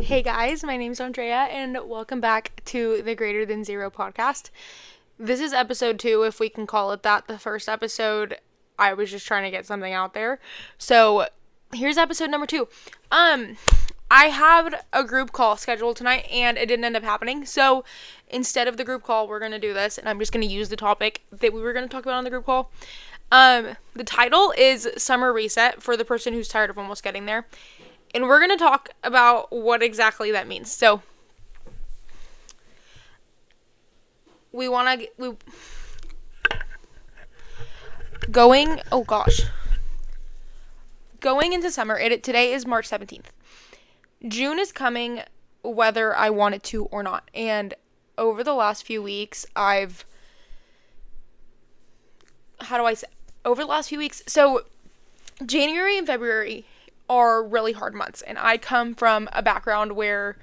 Hey guys, my name's Andrea, and welcome back to the Greater Than Zero podcast. This is episode 2, if we can call it that. The first episode, I was just trying to get something out there. So, here's episode number 2. I had a group call scheduled tonight, and it didn't end up happening. So, instead of the group call, we're going to do this, and I'm just going to use the topic that we were going to talk about on the group call. The title is Summer Reset for the person who's tired of almost getting there. And we're going to talk about what exactly that means. So, going into summer, today is March 17th. June is coming whether I want it to or not. And over the last few weeks, so January and February are really hard months, and I come from a background where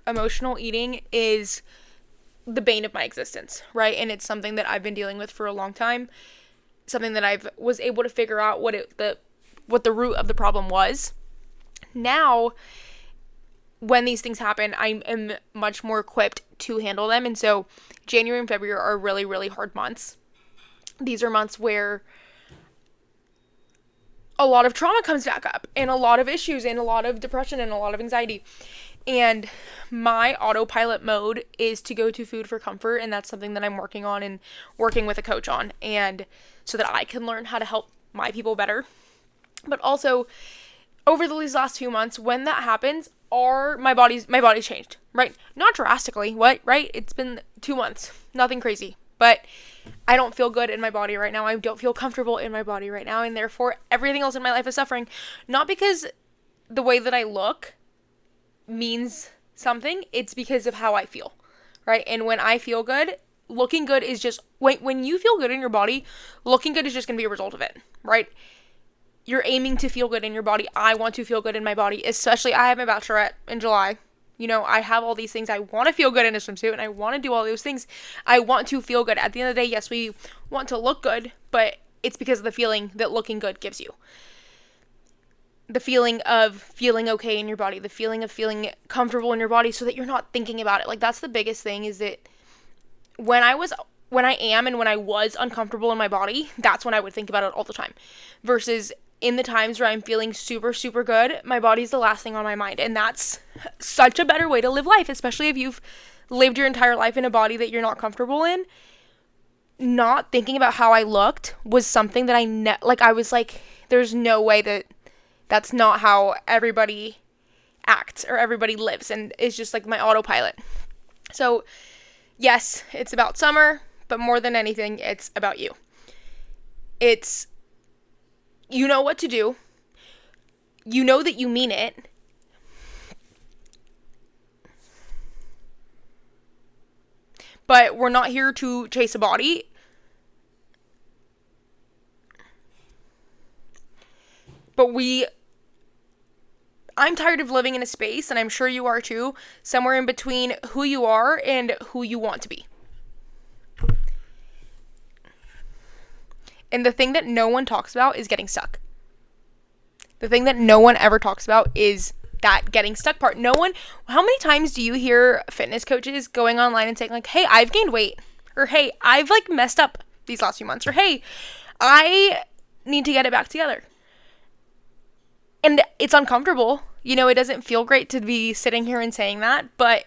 emotional eating is the bane of my existence, right? And it's something that I've been dealing with for a long time, something that I was able to figure out what the root of the problem was. Now, when these things happen, I am much more equipped to handle them. And so January and February are really, really hard months. These are months where a lot of trauma comes back up, and a lot of issues, and a lot of depression, and a lot of anxiety. And my autopilot mode is to go to food for comfort, and that's something that I'm working on and working with a coach on, and so that I can learn how to help my people better. But also, over these last few months, when that happens, my body's changed, right? Not drastically, right? It's been 2 months, nothing crazy, but I don't feel good in my body right now. I don't feel comfortable in my body right now, and therefore everything else in my life is suffering. Not because the way that I look means something, it's because of how I feel, right? And when I feel good, looking good is just, when you feel good in your body, looking good is just going to be a result of it, right? You're aiming to feel good in your body. I want to feel good in my body, especially I have my bachelorette in July. I have all these things. I want to feel good in a swimsuit, and I want to do all those things. I want to feel good. At the end of the day, yes, we want to look good, but it's because of the feeling that looking good gives you. The feeling of feeling okay in your body, the feeling of feeling comfortable in your body so that you're not thinking about it. Like, that's the biggest thing, is that when I was uncomfortable in my body, that's when I would think about it all the time. Versus in the times where I'm feeling super, super good, my body's the last thing on my mind. And that's such a better way to live life, especially if you've lived your entire life in a body that you're not comfortable in. Not thinking about how I looked was something that I was like, there's no way that's not how everybody acts or everybody lives. And it's just like my autopilot. So, yes, it's about summer, but more than anything, it's about you. You know what to do. You know that you mean it. But we're not here to chase a body. But I'm tired of living in a space, and I'm sure you are too, somewhere in between who you are and who you want to be. And the thing that no one talks about is getting stuck. The thing that no one ever talks about is that getting stuck part. How many times do you hear fitness coaches going online and saying like, hey, I've gained weight, or hey, I've like messed up these last few months, or hey, I need to get it back together. And it's uncomfortable. It doesn't feel great to be sitting here and saying that, but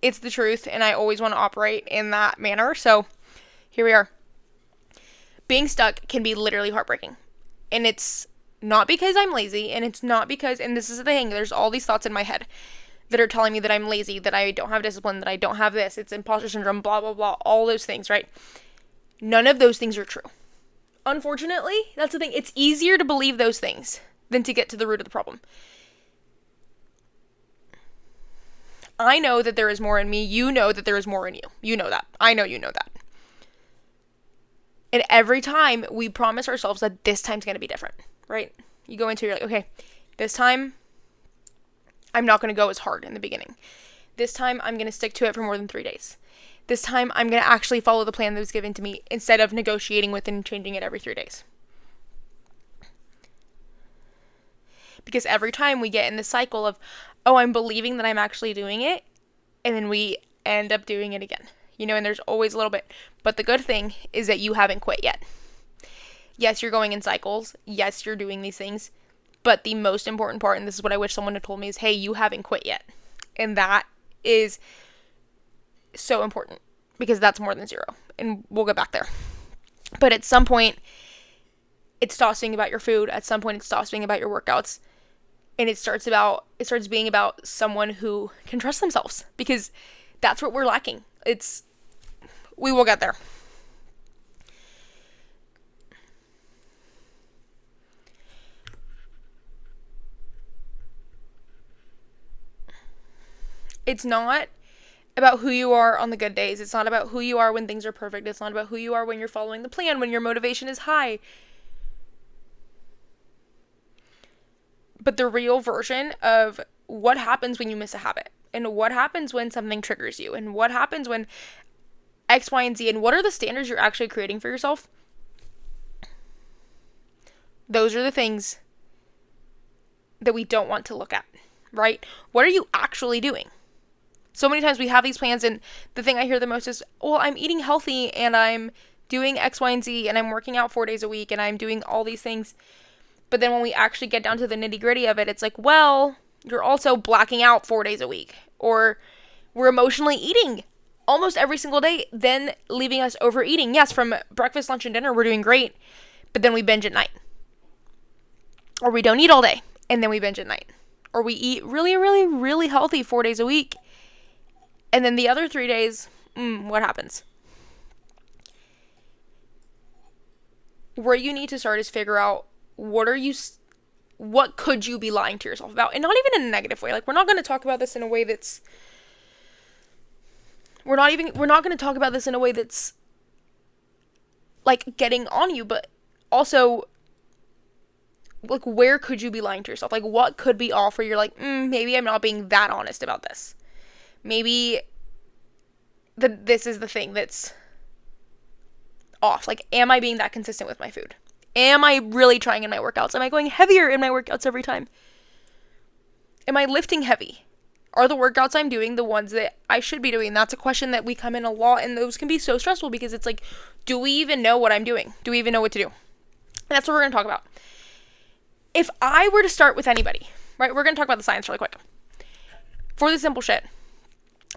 it's the truth, and I always want to operate in that manner. So here we are. Being stuck can be literally heartbreaking. And it's not because I'm lazy, and it's not because, and this is the thing, there's all these thoughts in my head that are telling me that I'm lazy, that I don't have discipline, that I don't have this, it's imposter syndrome, blah, blah, blah, all those things, right? None of those things are true. Unfortunately, that's the thing. It's easier to believe those things than to get to the root of the problem. I know that there is more in me. You know that there is more in you. You know that. I know you know that. And every time we promise ourselves that this time's going to be different, right? You go into, you're like, okay, this time I'm not going to go as hard in the beginning. This time I'm going to stick to it for more than 3 days. This time I'm going to actually follow the plan that was given to me instead of negotiating with and changing it every 3 days. Because every time we get in the cycle of, oh, I'm believing that I'm actually doing it, and then we end up doing it again. And there's always a little bit. But the good thing is that you haven't quit yet. Yes, you're going in cycles. Yes, you're doing these things. But the most important part, and this is what I wish someone had told me, is, hey, you haven't quit yet. And that is so important because that's more than 0. And we'll get back there. But at some point, it stops being about your food. At some point, it stops being about your workouts. And it starts being about someone who can trust themselves, because that's what we're lacking. We will get there. It's not about who you are on the good days. It's not about who you are when things are perfect. It's not about who you are when you're following the plan, when your motivation is high. But the real version of what happens when you miss a habit, and what happens when something triggers you, and what happens when X, Y, and Z, and what are the standards you're actually creating for yourself. Those are the things that we don't want to look at, right? What are you actually doing? So many times we have these plans, and the thing I hear the most is, well, I'm eating healthy, and I'm doing X, Y, and Z, and I'm working out 4 days a week, and I'm doing all these things. But then when we actually get down to the nitty gritty of it, it's like, well, you're also blacking out 4 days a week. Or we're emotionally eating almost every single day, then leaving us overeating. Yes, from breakfast, lunch, and dinner, we're doing great. But then we binge at night. Or we don't eat all day, and then we binge at night. Or we eat really, really, really healthy 4 days a week. And then the other 3 days, what happens? Where you need to start is figure out, what could you be lying to yourself about? And not even in a negative way. Like, we're not going to talk about this in a way that's, we're not going to talk about this in a way that's like getting on you, but also, like, where could you be lying to yourself? Like, what could be off where you're like, maybe I'm not being that honest about this. Maybe this is the thing that's off. Like, am I being that consistent with my food? Am I really trying in my workouts? Am I going heavier in my workouts every time? Am I lifting heavy? Are the workouts I'm doing the ones that I should be doing? That's a question that we come in a lot, and those can be so stressful because it's like, do we even know what I'm doing? Do we even know what to do? And that's what we're going to talk about. If I were to start with anybody, right, we're going to talk about the science really quick. For the simple shit,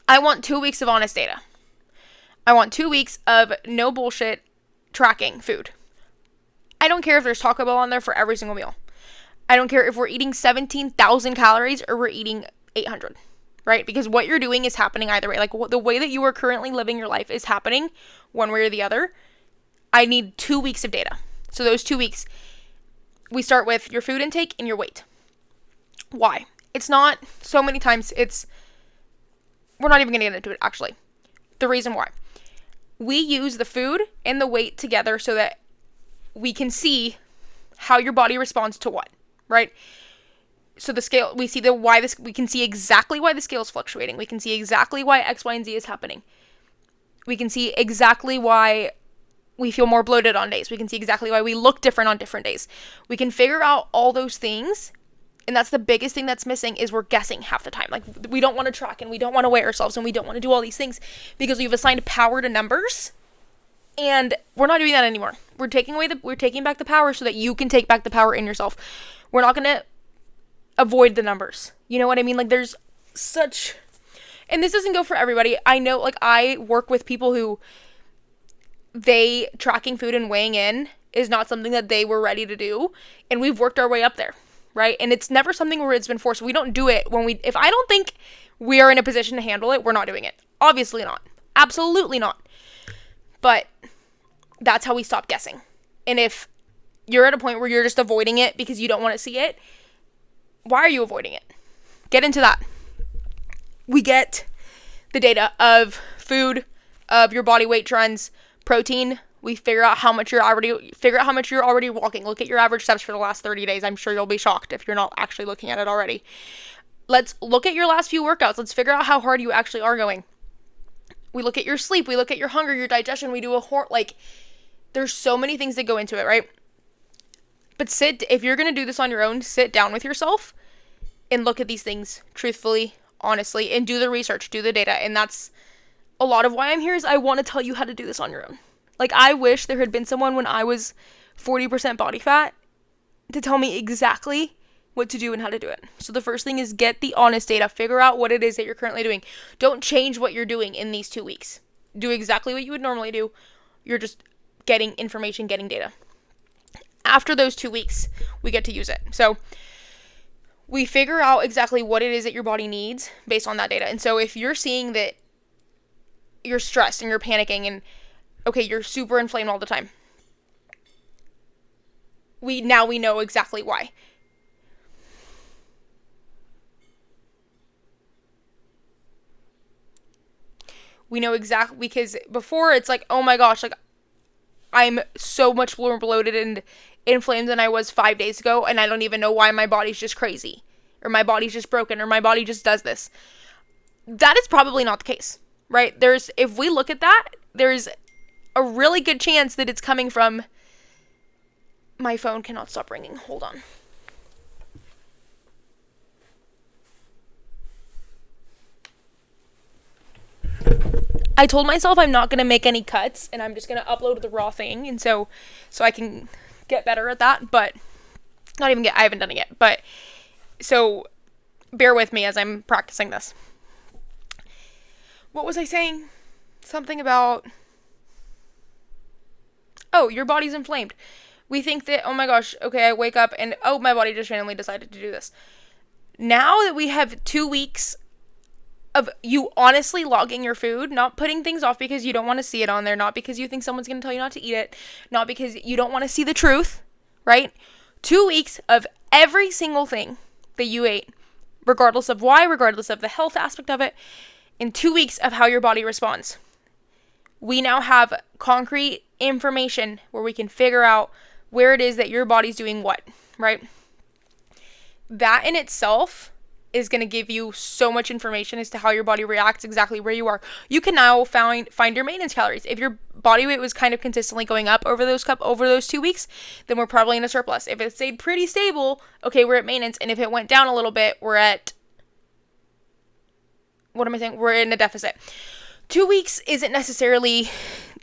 I want 2 weeks of honest data. I want 2 weeks of no bullshit tracking food. I don't care if there's Taco Bell on there for every single meal. I don't care if we're eating 17,000 calories or we're eating 800, right? Because what you're doing is happening either way. Like, the way that you are currently living your life is happening one way or the other. I need 2 weeks of data. So those 2 weeks, we start with your food intake and your weight. Why? It's not, so many times we're not even going to get into it, actually. The reason why. We use the food and the weight together so that we can see how your body responds to what, right? So the scale, we can see exactly why the scale is fluctuating. We can see exactly why X, Y, and Z is happening. We can see exactly why we feel more bloated on days. We can see exactly why we look different on different days. We can figure out all those things, and that's the biggest thing that's missing is we're guessing half the time. Like, we don't want to track, and we don't want to weigh ourselves, and we don't want to do all these things because we've assigned power to numbers. And we're not doing that anymore. We're taking back the power so that you can take back the power in yourself. We're not going to avoid the numbers. You know what I mean? Like, there's such, and this doesn't go for everybody. I know, like, I work with people who tracking food and weighing in is not something that they were ready to do. And we've worked our way up there, right? And it's never something where it's been forced. We don't do it if I don't think we are in a position to handle it, we're not doing it. Obviously not. Absolutely not. But that's how we stop guessing. And if you're at a point where you're just avoiding it because you don't want to see it, why are you avoiding it? Get into that. We get the data of food, of your body weight trends, protein. We figure out how much you're already walking. Look at your average steps for the last 30 days. I'm sure you'll be shocked if you're not actually looking at it already. Let's look at your last few workouts. Let's figure out how hard you actually are going. We look at your sleep. We look at your hunger, your digestion. We do there's so many things that go into it, right? But if you're going to do this on your own, sit down with yourself and look at these things truthfully, honestly, and do the research, do the data. And that's a lot of why I'm here, is I want to tell you how to do this on your own. Like, I wish there had been someone when I was 40% body fat to tell me exactly what to do and how to do it. So the first thing is get the honest data. Figure out what it is that you're currently doing. Don't change what you're doing in these 2 weeks. Do exactly what you would normally do. You're just getting information, getting data. After those 2 weeks, we get to use it. So we figure out exactly what it is that your body needs based on that data. And so if you're seeing that you're stressed and you're panicking and, okay, you're super inflamed all the time, we know exactly why. We know exactly, because before it's like, oh my gosh, like, I'm so much more bloated and inflamed than I was 5 days ago, and I don't even know why. My body's just crazy, or my body's just broken, or my body just does this. That is probably not the case, right? If we look at that, there's a really good chance that it's coming from, my phone cannot stop ringing. Hold on. I told myself I'm not going to make any cuts, and I'm just going to upload the raw thing, and so I can get better at that, but I haven't done it yet, but so bear with me as I'm practicing this. What was I saying? Something about, oh, your body's inflamed. We think that, oh my gosh, okay, I wake up and, oh, my body just randomly decided to do this. Now that we have 2 weeks of you honestly logging your food, not putting things off because you don't want to see it on there, not because you think someone's going to tell you not to eat it, not because you don't want to see the truth, right? 2 weeks of every single thing that you ate, regardless of why, regardless of the health aspect of it, and 2 weeks of how your body responds. We now have concrete information where we can figure out where it is that your body's doing what, right? That in itself is going to give you so much information as to how your body reacts, exactly where you are. You can now find your maintenance calories. If your body weight was kind of consistently going up over those 2 weeks, then we're probably in a surplus. If it stayed pretty stable, okay, we're at maintenance. And if it went down a little bit, we're at, we're in a deficit. 2 weeks isn't necessarily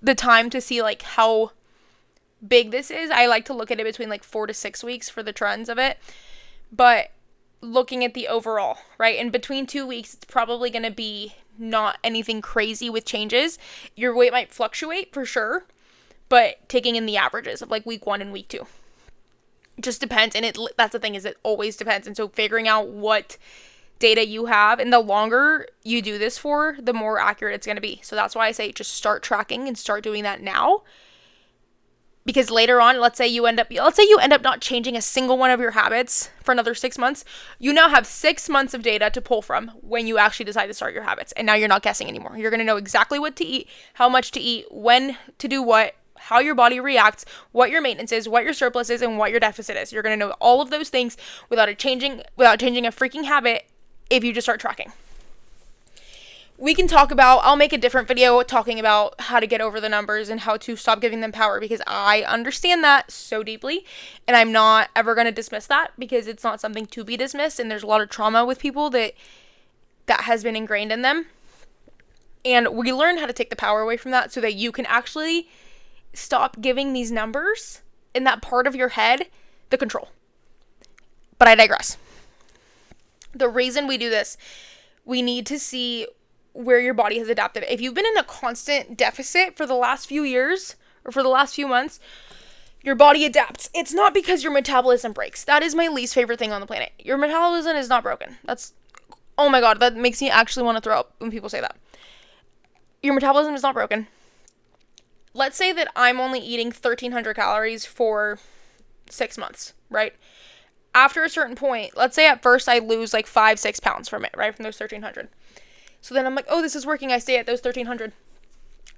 the time to see like how big this is. I like to look at it between like 4 to 6 weeks for the trends of it. But looking at the overall, right? And between 2 weeks, it's probably going to be not anything crazy with changes. Your weight might fluctuate for sure, but taking in the averages of like week 1 and week 2. It just depends. And that's the thing, is it always depends. And so figuring out what data you have, and the longer you do this for, the more accurate it's going to be. So that's why I say just start tracking and start doing that now. Because later on, let's say you end up not changing a single one of your habits for another 6 months. You now have 6 months of data to pull from when you actually decide to start your habits. And now you're not guessing anymore. You're going to know exactly what to eat, how much to eat, when to do what, how your body reacts, what your maintenance is, what your surplus is, and what your deficit is. You're going to know all of those things without changing a freaking habit if you just start tracking. We can I'll make a different video talking about how to get over the numbers and how to stop giving them power, because I understand that so deeply, and I'm not ever going to dismiss that, because it's not something to be dismissed, and there's a lot of trauma with people that has been ingrained in them. And we learn how to take the power away from that so that you can actually stop giving these numbers in that part of your head the control. But I digress. The reason we do this, we need to see where your body has adapted. If you've been in a constant deficit for the last few years or for the last few months, your body adapts. It's not because your metabolism breaks. That is my least favorite thing on the planet. Your metabolism is not broken. Oh my God, that makes me actually want to throw up when people say that. Your metabolism is not broken. Let's say that I'm only eating 1,300 calories for 6 months, right? After a certain point, let's say at first I lose like 5-6 pounds from it, right? From those 1,300. So then I'm like, oh, this is working. I stay at those 1,300.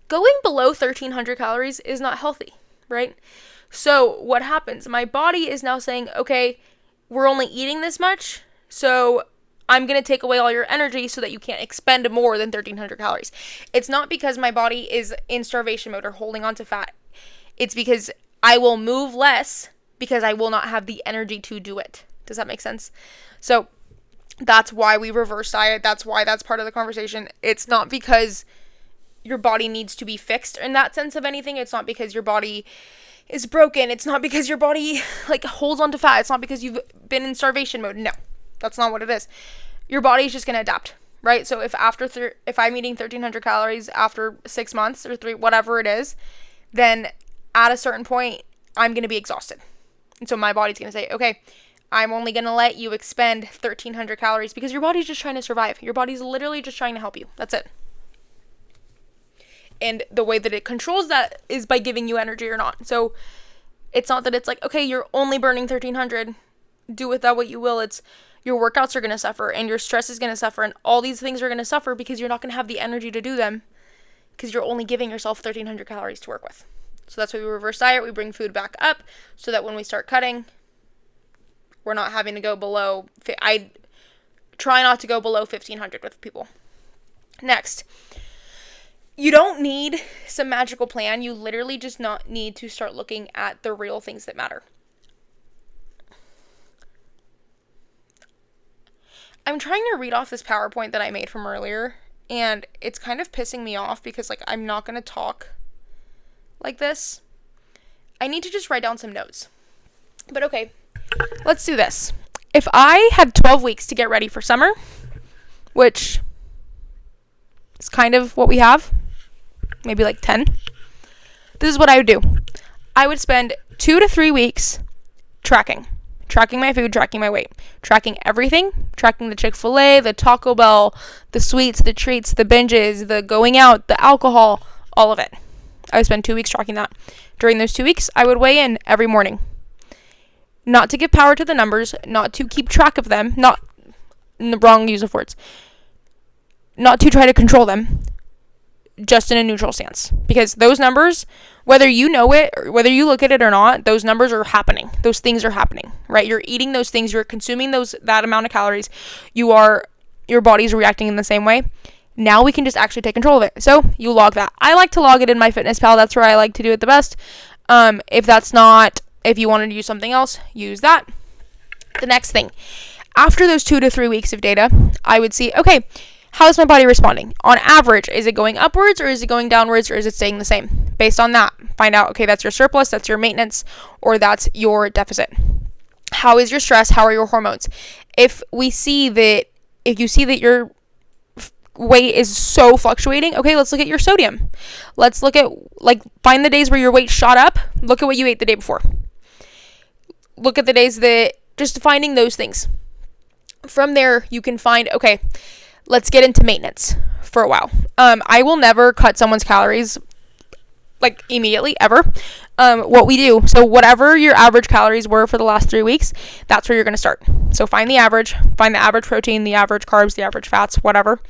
Going below 1,300 calories is not healthy, right? So what happens? My body is now saying, okay, we're only eating this much, so I'm going to take away all your energy so that you can't expend more than 1,300 calories. It's not because my body is in starvation mode or holding on to fat. It's because I will move less because I will not have the energy to do it. Does that make sense? So that's why we reverse diet. That's why that's part of the conversation. It's not because your body needs to be fixed in that sense of anything. It's not because your body is broken. It's not because your body like holds on to fat. It's not because you've been in starvation mode. No, that's not what it is. Your body is just going to adapt, right? So if if I'm eating 1,300 calories after 6 months or 3, whatever it is, then at a certain point, I'm going to be exhausted. And so my body's going to say, okay, I'm only going to let you expend 1,300 calories because your body's just trying to survive. Your body's literally just trying to help you. That's it. And the way that it controls that is by giving you energy or not. So it's not that it's like, okay, you're only burning 1,300. Do with that what you will. It's your workouts are going to suffer and your stress is going to suffer and all these things are going to suffer because you're not going to have the energy to do them because you're only giving yourself 1,300 calories to work with. So that's why we reverse diet. We bring food back up so that when we start cutting, we're not having to go below. I try not to go below 1,500 with people. Next, you don't need some magical plan. You literally just not need to start looking at the real things that matter. I'm trying to read off this PowerPoint that I made from earlier, and it's kind of pissing me off because like I'm not going to talk like this. I need to just write down some notes. But okay, let's do this. If I had 12 weeks to get ready for summer, which is kind of what we have, maybe like 10, this is what I would do. I would spend 2 to 3 weeks tracking my food, tracking my weight, tracking everything, tracking the Chick-fil-A, the Taco Bell, the sweets, the treats, the binges, the going out, the alcohol, all of it. I would spend 2 weeks tracking that. During those 2 weeks, I would weigh in every morning. Not to give power to the numbers, not to keep track of them, not in the wrong use of words, not to try to control them, just in a neutral stance. Because those numbers, whether you know it, or whether you look at it or not, those numbers are happening. Those things are happening, right? You're eating those things, you're consuming that amount of calories, your body's reacting in the same way. Now we can just actually take control of it. So you log that. I like to log it in MyFitnessPal. That's where I like to do it the best. If you wanted to use something else, use that. The next thing, after those 2 to 3 weeks of data, I would see, okay, how is my body responding? On average, is it going upwards or is it going downwards or is it staying the same? Based on that, find out, okay, that's your surplus, that's your maintenance, or that's your deficit. How is your stress? How are your hormones? If you see that your weight is so fluctuating, okay, let's look at your sodium. Let's look at, find the days where your weight shot up. Look at what you ate the day before. Look at the days that, just finding those things. From there, you can find, okay, let's get into maintenance for a while. I will never cut someone's calories immediately, ever. What we do, so whatever your average calories were for the last 3 weeks, that's where you're going to start. So find the average protein, the average carbs, the average fats, whatever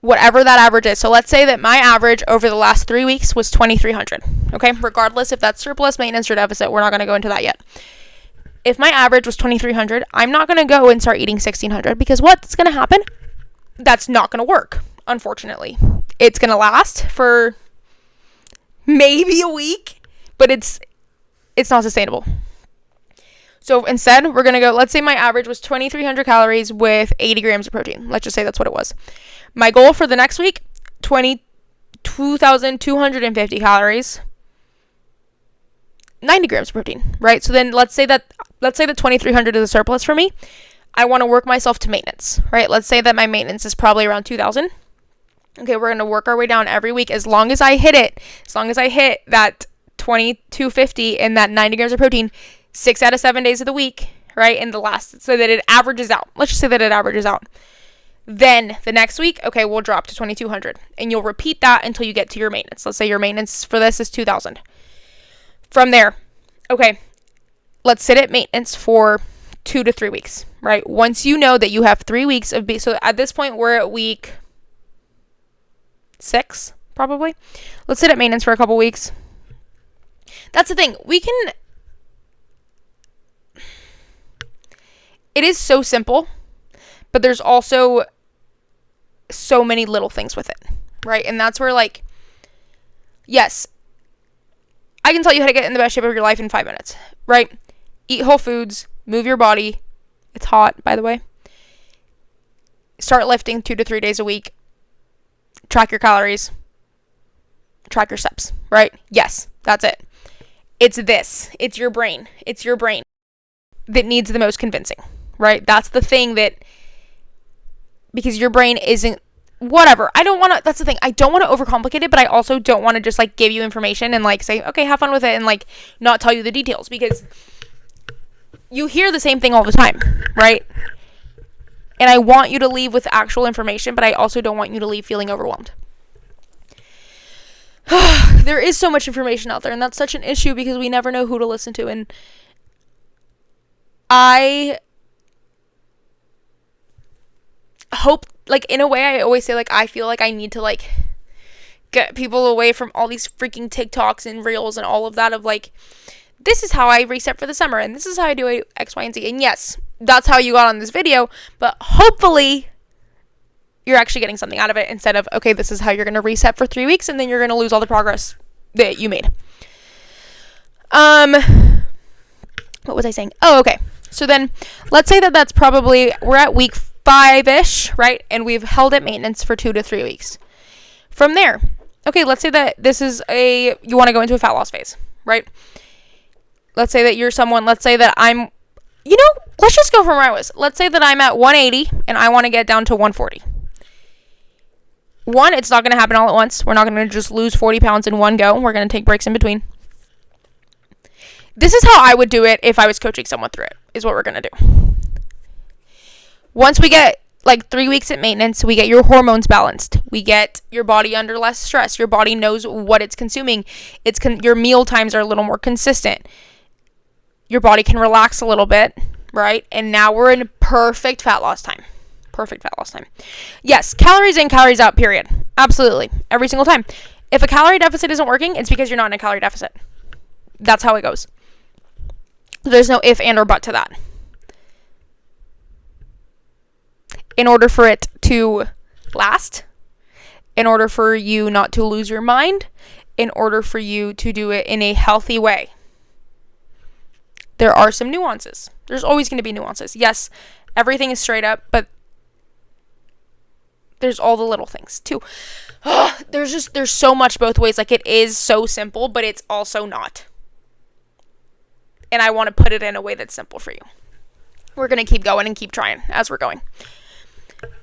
that average is. So let's say that my average over the last 3 weeks was 2,300. Okay, regardless if that's surplus, maintenance, or deficit, we're not going to go into that yet. If my average was 2,300, I'm not going to go and start eating 1,600 because what's going to happen? That's not going to work, unfortunately. It's going to last for maybe a week, but it's not sustainable. So instead, we're going to go, let's say my average was 2,300 calories with 80 grams of protein. Let's just say that's what it was. My goal for the next week, 22,250 calories, 90 grams of protein, right? So then let's say that 2,300 is a surplus for me. I want to work myself to maintenance, right? Let's say that my maintenance is probably around 2,000. Okay, we're going to work our way down every week as long as I hit that 2,250 and that 90 grams of protein 6 out of 7 days of the week, right? And so that it averages out. Let's just say that it averages out. Then the next week, okay, we'll drop to 2,200 and you'll repeat that until you get to your maintenance. Let's say your maintenance for this is 2,000. From there, okay, let's sit at maintenance for 2 to 3 weeks, right? Once you know that you have 3 weeks so at this point we're at week 6, probably. Let's sit at maintenance for a couple weeks. That's the thing. It is so simple but there's also so many little things with it, right? And that's where, like, yes, I can tell you how to get in the best shape of your life in 5 minutes, right? Eat whole foods, move your body. It's hot, by the way. Start lifting 2 to 3 days a week. Track your calories. Track your steps, right? Yes, that's it. It's this. It's your brain. It's your brain that needs the most convincing, right? That's the thing that, because your brain isn't, whatever. That's the thing. I don't want to overcomplicate it, but I also don't want to just, like, give you information and, like, say, okay, have fun with it, and, like, not tell you the details, because you hear the same thing all the time, right? And I want you to leave with actual information, but I also don't want you to leave feeling overwhelmed. There is so much information out there, and that's such an issue because we never know who to listen to. And I hope, like, in a way, I always say, like, I feel like I need to, like, get people away from all these freaking TikToks and Reels and all of that of, like, this is how I reset for the summer, and this is how I do X, Y, and Z. And yes, that's how you got on this video, but hopefully you're actually getting something out of it instead of, okay, this is how you're going to reset for 3 weeks, and then you're going to lose all the progress that you made. What was I saying? Oh, okay. So then let's say that that's probably, we're at week 5-ish, right? And we've held at maintenance for 2 to 3 weeks. From there, okay, let's say that this is you want to go into a fat loss phase, right? Let's say that you're someone, let's say that let's just go from where I was. Let's say that I'm at 180 and I want to get down to 140. One, it's not going to happen all at once. We're not going to just lose 40 pounds in one go. We're going to take breaks in between. This is how I would do it if I was coaching someone through it, is what we're going to do. Once we get, like, 3 weeks at maintenance, we get your hormones balanced. We get your body under less stress. Your body knows what it's consuming. Your meal times are a little more consistent. Your body can relax a little bit, right? And now we're in perfect fat loss time. Perfect fat loss time. Yes, calories in, calories out, period. Absolutely. Every single time. If a calorie deficit isn't working, it's because you're not in a calorie deficit. That's how it goes. There's no if, and, or but to that. In order for it to last, in order for you not to lose your mind, in order for you to do it in a healthy way, there are some nuances. There's always going to be nuances. Yes, everything is straight up, but there's all the little things too. There's so much both ways. Like, it is so simple, but it's also not. And I want to put it in a way that's simple for you. We're going to keep going and keep trying as we're going.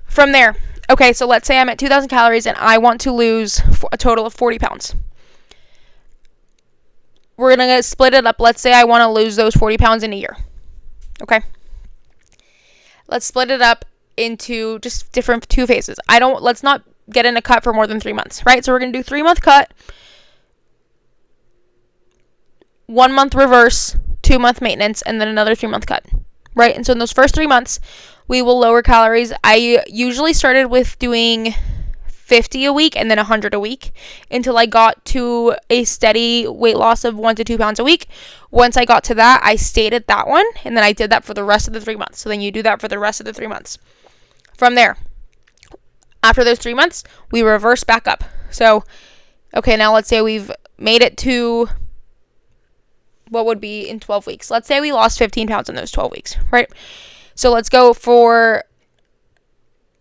From there, okay, so let's say I'm at 2,000 calories and I want to lose a total of 40 pounds. We're going to split it up. Let's say I want to lose those 40 pounds in a year. Okay? Let's split it up into just different 2 phases. Let's not get in a cut for more than 3 months, right? So we're going to do 3-month cut, 1 month reverse, 2-month maintenance, and then another 3-month cut, right? And so in those first 3 months, we will lower calories. I usually started with doing 50 a week and then 100 a week until I got to a steady weight loss of 1 to 2 pounds a week. Once I got to that, I stayed at that one, and then I did that for the rest of the 3 months. So then you do that for the rest of the 3 months. From there, after those 3 months, we reverse back up. So, okay, now let's say we've made it to what would be in 12 weeks. Let's say we lost 15 pounds in those 12 weeks, right? So let's go for,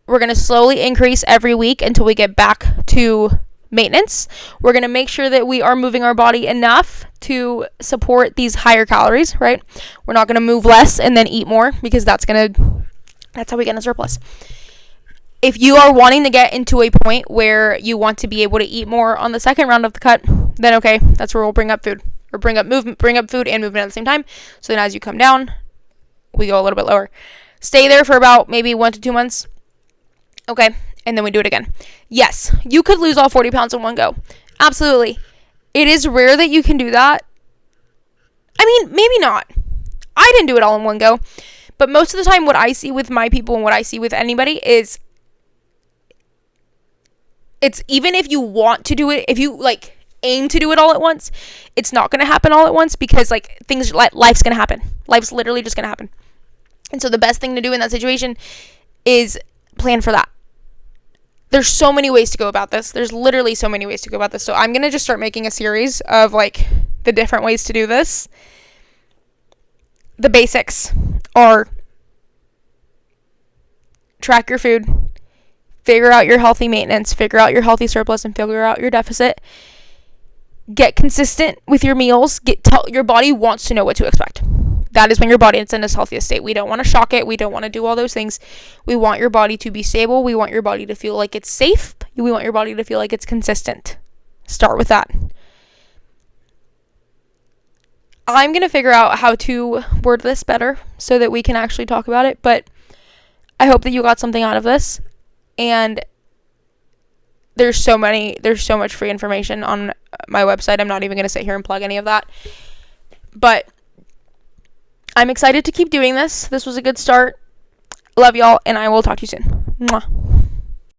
we're going to slowly increase every week until we get back to maintenance. We're going to make sure that we are moving our body enough to support these higher calories, right? We're not going to move less and then eat more, because that's how we get in a surplus. If you are wanting to get into a point where you want to be able to eat more on the second round of the cut, then okay, that's where we'll bring up food, or bring up food and movement at the same time. So then as you come down, we go a little bit lower. Stay there for about maybe 1 to 2 months. Okay, and then we do it again. Yes, you could lose all 40 pounds in one go. Absolutely. It is rare that you can do that. I mean, maybe not. I didn't do it all in one go. But most of the time, what I see with my people and what I see with anybody is, it's, even if you want to do it, if you, like, aim to do it all at once, it's not going to happen all at once, because, like, life's going to happen. Life's literally just going to happen. And so the best thing to do in that situation is plan for that. There's so many ways to go about this. There's literally so many ways to go about this. So I'm going to just start making a series of like the different ways to do this. The basics are track your food, figure out your healthy maintenance, figure out your healthy surplus, and figure out your deficit. Get consistent with your meals. Your body wants to know what to expect. That is when your body is in its healthiest state. We don't want to shock it. We don't want to do all those things. We want your body to be stable. We want your body to feel like it's safe. We want your body to feel like it's consistent. Start with that. I'm going to figure out how to word this better so that we can actually talk about it. But I hope that you got something out of this. And there's so much free information on my website. I'm not even going to sit here and plug any of that. But I'm excited to keep doing this. This was a good start. Love y'all, and I will talk to you soon. Mwah.